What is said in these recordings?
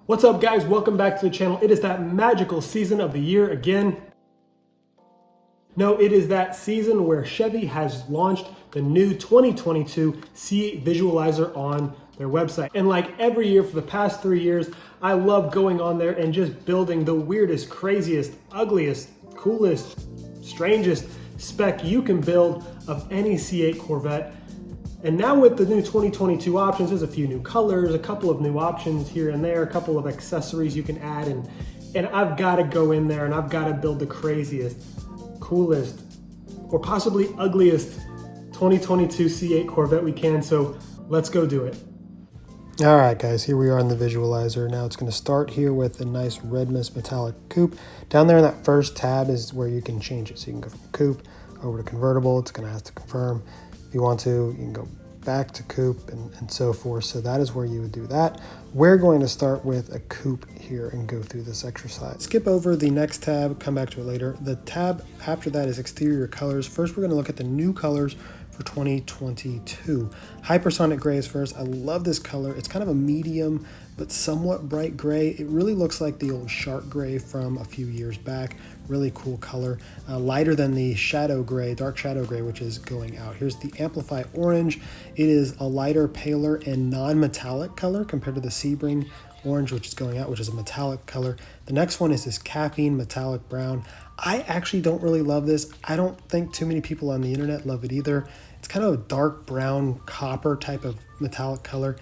What's up guys, welcome back to the channel. It is that magical season of the year again. No, it is that season where Chevy has launched the new 2022 C8 visualizer on their website. And like every year for the past 3 years, I love going on there and just building the weirdest, craziest, ugliest, coolest, strangest spec you can build of any C8 Corvette. And now with the new 2022 options, there's a few new colors, a couple of new options here and there, a couple of accessories you can add, and I've got to go in there and I've got to build the craziest, coolest, or possibly ugliest 2022 C8 Corvette we can, so let's go do it. All right, guys, here we are in the visualizer. Now it's going to start here with a nice red mist metallic coupe. Down there in that first tab is where you can change it. So you can go from coupe over to convertible. It's going to have to confirm. If you want to, you can go back to coupe and so forth. So that is where you would do that. We're going to start with a coupe here and go through this exercise. Skip over the next tab, come back to it later. The tab after that is exterior colors. First, we're going to look at the new colors for 2022. Hypersonic Gray is first. I love this color. It's kind of a medium but somewhat bright gray. It really looks like the old Shark Gray from a few years back. Really cool color. Lighter than the Shadow Gray, Dark Shadow Gray, which is going out. Here's the Amplify Orange. It is a lighter, paler, and non-metallic color compared to the Sebring Orange, which is going out, which is a metallic color. The next one is this Caffeine Metallic Brown. I actually don't really love this. I don't think too many people on the internet love it either. It's kind of a dark brown copper type of metallic color.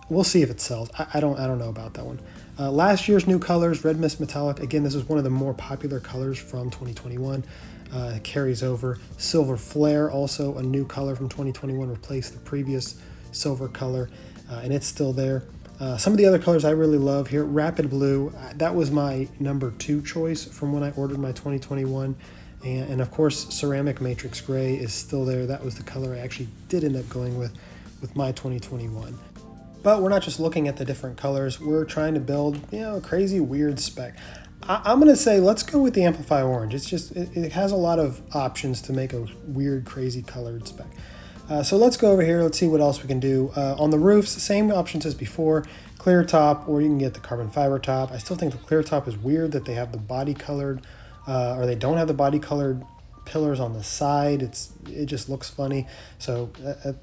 We'll see if it sells. I don't know about that one. Last year's new colors, Red Mist Metallic. Again, this is one of the more popular colors from 2021. It carries over. Silver Flare, also a new color from 2021, replaced the previous silver color, and it's still there. Some of the other colors I really love here, Rapid Blue, that was my number 2 choice from when I ordered my 2021. And of course, Ceramic Matrix Gray is still there. That was the color I actually did end up going with my 2021. But we're not just looking at the different colors. We're trying to build, a crazy, weird spec. I'm going to say let's go with the Amplify Orange. It's just, it has a lot of options to make a weird, crazy colored spec. So let's go over here. Let's see what else we can do. On the roofs, same options as before. Clear top, or you can get the carbon fiber top. I still think the clear top is weird that they have the body colored, or they don't have the body colored pillars on the side. It just looks funny, so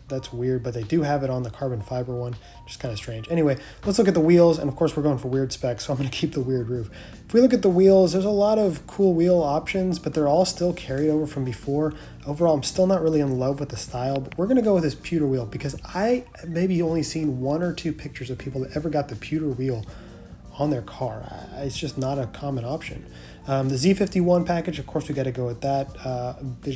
that's weird, but they do have it on the carbon fiber one, which is kind of strange. Anyway, let's look at the wheels, and of course we're going for weird specs, so I'm going to keep the weird roof. If we look at the wheels, there's a lot of cool wheel options, but they're all still carried over from before. Overall, I'm still not really in love with the style, but we're going to go with this pewter wheel because I maybe only seen 1 or 2 pictures of people that ever got the pewter wheel on their car. It's just not a common option. The Z51 package, of course, we got to go with that.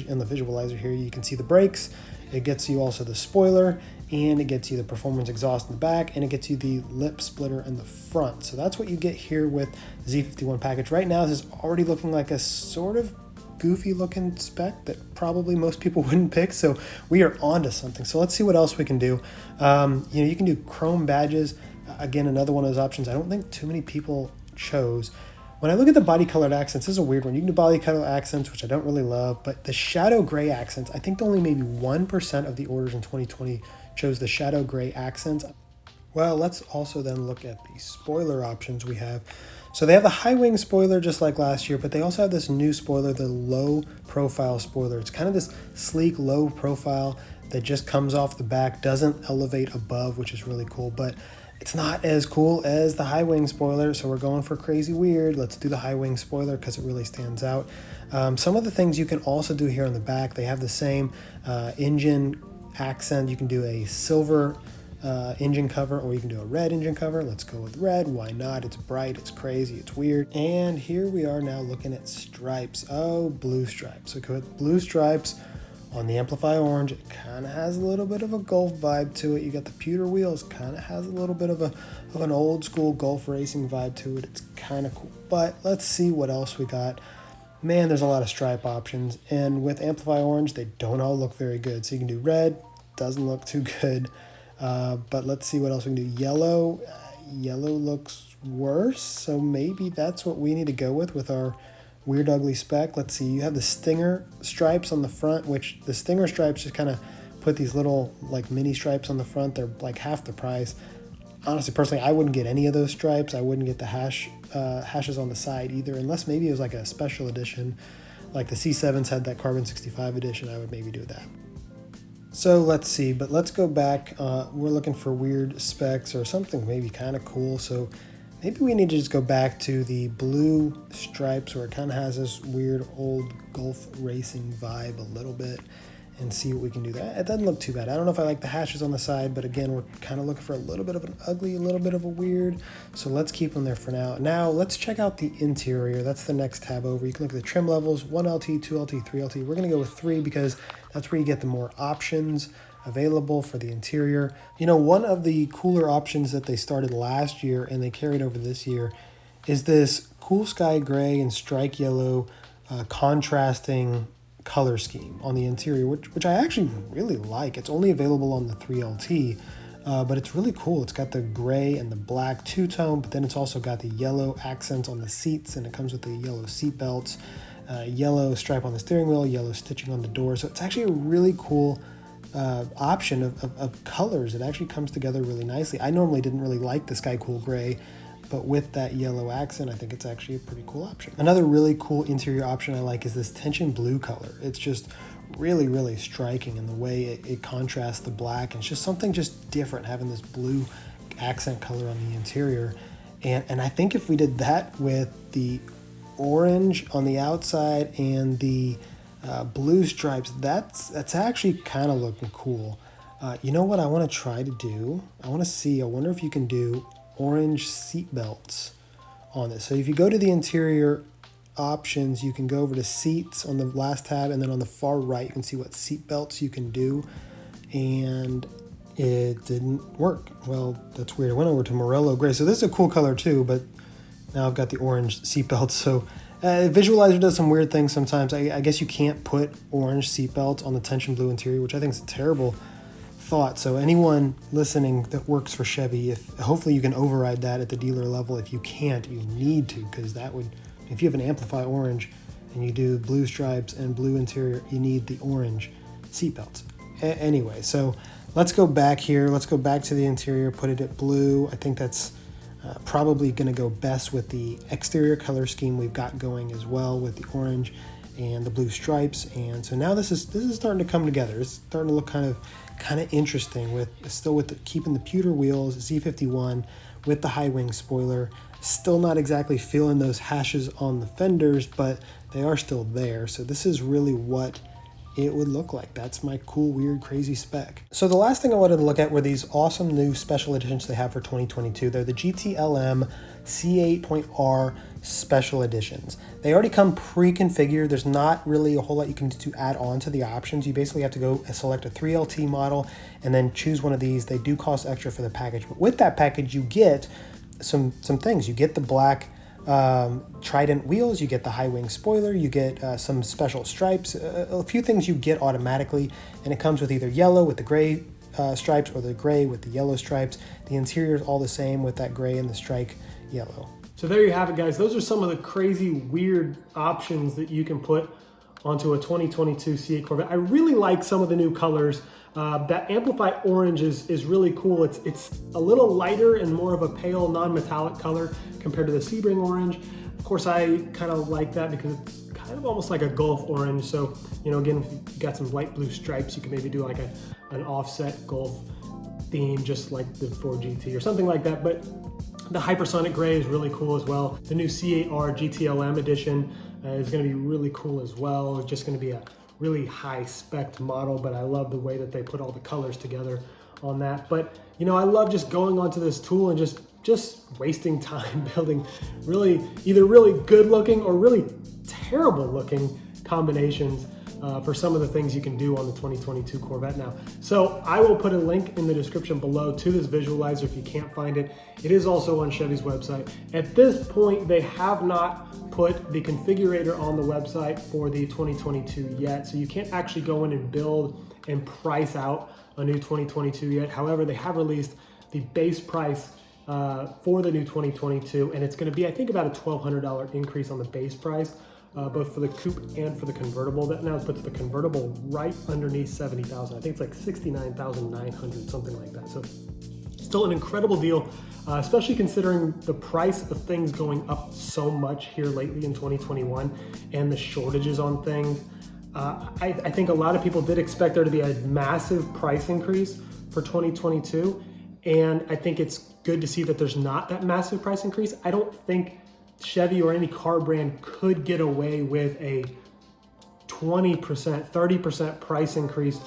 In the visualizer here, you can see the brakes. It gets you also the spoiler, and it gets you the performance exhaust in the back, and it gets you the lip splitter in the front. So that's what you get here with the Z51 package. Right now, this is already looking like a sort of goofy looking spec that probably most people wouldn't pick, so we are onto something. So let's see what else we can do. You can do chrome badges. Again, another one of those options I don't think too many people chose. When I look at the body colored accents, this is a weird one. You can do body colored accents, which I don't really love, but the shadow gray accents, I think only maybe 1% of the orders in 2020 chose the shadow gray accents. Well, let's also then look at the spoiler options we have. So they have the high wing spoiler just like last year, but they also have this new spoiler, the low profile spoiler. It's kind of this sleek low profile that just comes off the back, doesn't elevate above, which is really cool, but it's not as cool as the high wing spoiler, so we're going for crazy weird. Let's do the high wing spoiler because it really stands out. Some of the things you can also do here on the back, they have the same engine accent. You can do a silver engine cover, or you can do a red engine cover. Let's go with red. Why not? It's bright, it's crazy, it's weird. And here we are now looking at stripes. Oh, blue stripes. So go with blue stripes on the Amplify Orange. It kind of has a little bit of a Golf vibe to it. You got the pewter wheels, kind of has a little bit of an old school Golf racing vibe to it. It's kind of cool. But let's see what else we got. Man, there's a lot of stripe options, and with Amplify Orange, they don't all look very good. So you can do red, doesn't look too good. But let's see what else we can do. Yellow, yellow looks worse, so maybe that's what we need to go with our weird ugly spec. Let's see, you have the Stinger stripes on the front, which the Stinger stripes just kind of put these little like mini stripes on the front. They're like half the price. honestly, personally, I wouldn't get any of those stripes. I wouldn't get the hashes on the side either, unless maybe it was like a special edition. Like the C7s had that Carbon 65 edition, I would maybe do that. So let's see, but let's go back. We're looking for weird specs or something maybe kind of cool. So maybe we need to just go back to the blue stripes where it kind of has this weird old Gulf racing vibe a little bit and see what we can do there. It doesn't look too bad. I don't know if I like the hashes on the side, but again, we're kind of looking for a little bit of an ugly, a little bit of a weird. So let's keep them there for now. Now let's check out the interior. That's the next tab over. You can look at the trim levels, 1LT, 2LT, 3LT. We're gonna go with 3 because that's where you get the more options available for the interior. You know, one of the cooler options that they started last year and they carried over this year is this cool sky gray and strike yellow contrasting color scheme on the interior, which I actually really like. It's only available on the 3LT, but it's really cool. It's got the gray and the black two-tone, but then it's also got the yellow accents on the seats, and it comes with the yellow seat belts, yellow stripe on the steering wheel, yellow stitching on the door. So it's actually a really cool option of colors. It actually comes together really nicely. I normally didn't really like the Sky Cool Gray, but with that yellow accent, I think it's actually a pretty cool option. Another really cool interior option I like is this tension blue color. It's just really, really striking in the way it contrasts the black. And it's just something just different having this blue accent color on the interior. And I think if we did that with the orange on the outside and the blue stripes, that's actually kind of looking cool. You know what I want to try to do? I wonder if you can do orange seat belts on this. So if you go to the interior options, you can go over to seats on the last tab, and then on the far right you can see what seat belts you can do, and it didn't work. Well, that's weird. I went over to Morello Gray. So this is a cool color too, but now I've got the orange seat belts. So Visualizer does some weird things sometimes. I guess you can't put orange seat belts on the tension blue interior, which I think is a terrible thought. So anyone listening that works for Chevy, hopefully you can override that at the dealer level. If you can't, you need to, because that would, if you have an Amplify Orange and you do blue stripes and blue interior, you need the orange seat belts. Anyway, so let's go back here. Let's go back to the interior, put it at blue. I think that's probably going to go best with the exterior color scheme we've got going as well, with the orange and the blue stripes. And so now this is starting to come together. It's starting to look kind of interesting, with keeping the pewter wheels, Z51 with the high wing spoiler. Still not exactly feeling those hashes on the fenders, but they are still there. So this is really what it would look like. That's my cool, weird, crazy spec. So the last thing I wanted to look at were these awesome new special editions they have for 2022. They're the GTLM C8.R special editions. They already come pre-configured. There's not really a whole lot you can do to add on to the options. You basically have to go select a 3LT model and then choose one of these. They do cost extra for the package, but with that package you get some things. You get the black Trident wheels, you get the high wing spoiler, you get some special stripes, a few things you get automatically, and it comes with either yellow with the gray stripes or the gray with the yellow stripes. The interior is all the same with that gray and the strike yellow. So there you have it, guys. Those are some of the crazy, weird options that you can put onto a 2022 C8 Corvette. I really like some of the new colors. That Amplify Orange is really cool. It's a little lighter and more of a pale, non-metallic color compared to the Sebring Orange. Of course, I kind of like that because it's kind of almost like a Gulf Orange. So, you know, again, if you've got some light blue stripes, you can maybe do like an offset Gulf theme, just like the Ford GT or something like that. But the Hypersonic Gray is really cool as well. The new C8R GTLM edition is going to be really cool as well. It's just going to be a really high spec model, but I love the way that they put all the colors together on that. But you know, I love just going onto this tool and just wasting time building either really good looking or really terrible looking combinations for some of the things you can do on the 2022 Corvette now. So I will put a link in the description below to this visualizer if you can't find it. It is also on Chevy's website. At this point, they have not put the configurator on the website for the 2022 yet, so you can't actually go in and build and price out a new 2022 yet. However, they have released the base price for the new 2022, and it's going to be, I think, about a $1,200 increase on the base price, both for the coupe and for the convertible. That now puts the convertible right underneath $70,000. I think it's like $69,900, something like that. So Still an incredible deal, especially considering the price of things going up so much here lately in 2021 and the shortages on things. I think a lot of people did expect there to be a massive price increase for 2022. And I think it's good to see that there's not that massive price increase. I don't think Chevy or any car brand could get away with a 20%, 30% price increase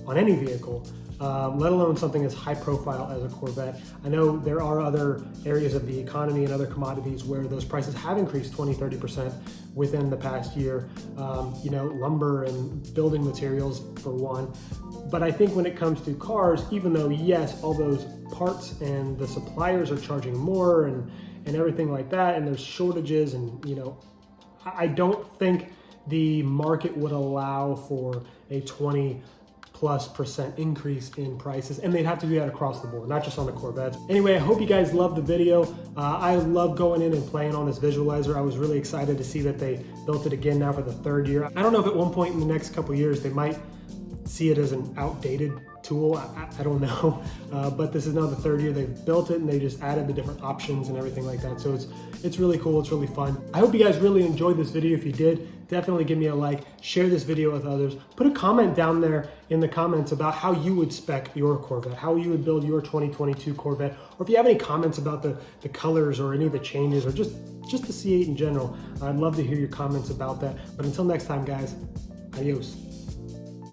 on any vehicle, let alone something as high profile as a Corvette. I know there are other areas of the economy and other commodities where those prices have increased 20, 30% within the past year, lumber and building materials for one. But I think when it comes to cars, even though yes, all those parts and the suppliers are charging more and everything like that, and there's shortages and, I don't think the market would allow for a 20+% increase in prices, and they'd have to do that across the board, not just on the Corvettes. Anyway, I hope you guys loved the video. I love going in and playing on this visualizer. I was really excited to see that they built it again now for the 3rd year. I don't know if at one point in the next couple years they might see it as an outdated tool. I don't know, but this is now the 3rd year they've built it, and they just added the different options and everything like that. So it's really cool. It's really fun. I hope you guys really enjoyed this video. If you did, definitely give me a like, share this video with others. Put a comment down there in the comments about how you would spec your Corvette, how you would build your 2022 Corvette, or if you have any comments about the colors or any of the changes, or just the C8 in general. I'd love to hear your comments about that. But until next time, guys, adios.